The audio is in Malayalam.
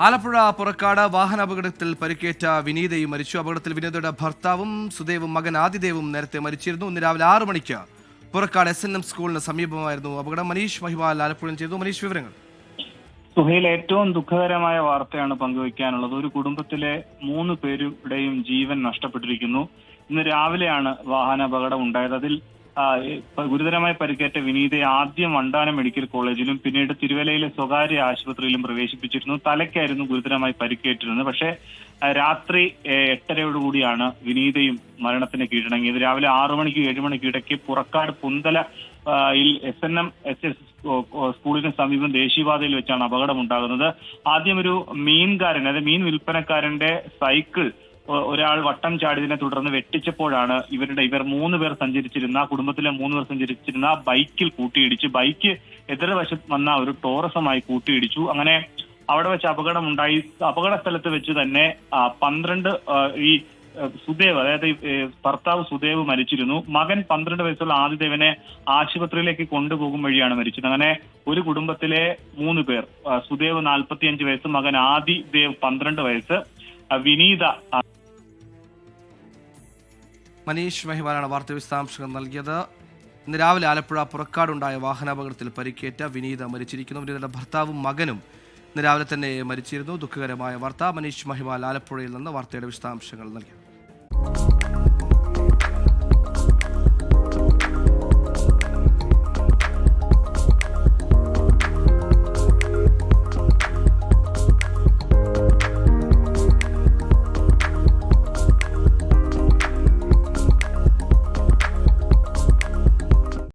ആലപ്പുഴ പുറക്കാട് വാഹനാപകടത്തിൽ പരിക്കേറ്റ വിനീതയും മരിച്ചു. അപകടത്തിൽ വിനീതയുടെ ഭർത്താവും സുദേവും മകൻ ആദിദേവും നേരത്തെ മരിച്ചിരുന്നു. ഇന്ന് രാവിലെ 6 മണിക്ക് പുറക്കാട് SNM സ്കൂളിന് സമീപമായിരുന്നു അപകടം. മനീഷ് മഹിവാൽ ആലപ്പുഴയിൽ ചെയ്തു. മനീഷ്, വിവരങ്ങൾ. സുഹൈൽ, ഏറ്റവും ദുഃഖകരമായ വാർത്തയാണ് പങ്കുവയ്ക്കാനുള്ളത്. ഒരു കുടുംബത്തിലെ 3 പേരുടെയും ജീവൻ നഷ്ടപ്പെട്ടിരിക്കുന്നു. ഇന്ന് രാവിലെയാണ് വാഹനാപകടം ഉണ്ടായത്. അതിൽ ഗുരുതരമായി പരിക്കേറ്റ വിനീതയെ ആദ്യം വണ്ടാനം മെഡിക്കൽ കോളേജിലും പിന്നീട് തിരുവല്ലയിലെ സ്വകാര്യ ആശുപത്രിയിലും പ്രവേശിപ്പിച്ചിരുന്നു. തലയ്ക്കായിരുന്നു ഗുരുതരമായി പരിക്കേറ്റിരുന്നത്. പക്ഷേ രാത്രി 8:30 വിനീതയും മരണത്തിന് കീഴടങ്ങിയത്. രാവിലെ 6 മണിക്ക് 7 മണിക്ക് ഇടയ്ക്ക് പുറക്കാട് പുന്തല SNM SS സ്കൂളിന് സമീപം ദേശീയപാതയിൽ വെച്ചാണ് അപകടം ഉണ്ടാകുന്നത്. ആദ്യം ഒരു മീൻകാരൻ, അതായത് മീൻ വിൽപ്പനക്കാരന്റെ സൈക്കിൾ ഒരാൾ വട്ടം ചാടിയതിനെ തുടർന്ന് വെട്ടിച്ചപ്പോഴാണ് ഇവർ 3 പേർ സഞ്ചരിച്ചിരുന്ന കുടുംബത്തിലെ 3 പേർ സഞ്ചരിച്ചിരുന്ന ബൈക്കിൽ കൂട്ടിയിടിച്ച് ബൈക്ക് എതിർവശത്ത് വന്ന ഒരു ടോറസുമായി കൂട്ടിയിടിച്ചു. അങ്ങനെ അവിടെ വെച്ച് അപകടം ഉണ്ടായി. അപകട സ്ഥലത്ത് വെച്ച് തന്നെ 12 സുദേവ്, അതായത് ഭർത്താവ് സുദേവ് മരിച്ചിരുന്നു. മകൻ 12 വയസ്സുള്ള ആദിദേവനെ ആശുപത്രിയിലേക്ക് കൊണ്ടുപോകും വഴിയാണ് മരിച്ചത്. അങ്ങനെ ഒരു കുടുംബത്തിലെ 3 പേർ, സുദേവ് 45 വയസ്സ്, മകൻ ആദിദേവ് 12 വയസ്സ്, വിനീത. മനീഷ് മഹിവാലാണ് വാർത്താ വിശദാംശങ്ങൾ നൽകിയത്. ഇന്ന് രാവിലെ ആലപ്പുഴ പുറക്കാടുണ്ടായ വാഹനാപകടത്തിൽ പരിക്കേറ്റ വിനീത മരിച്ചിരിക്കുന്നു. വിനീതയുടെ ഭർത്താവും മകനും ഇന്ന് രാവിലെ തന്നെ മരിച്ചിരുന്നു. ദുഃഖകരമായ വാർത്ത. മനീഷ് മഹിവാൽ ആലപ്പുഴയിൽ നിന്ന് വാർത്തയുടെ വിശദാംശങ്ങൾ നൽകി.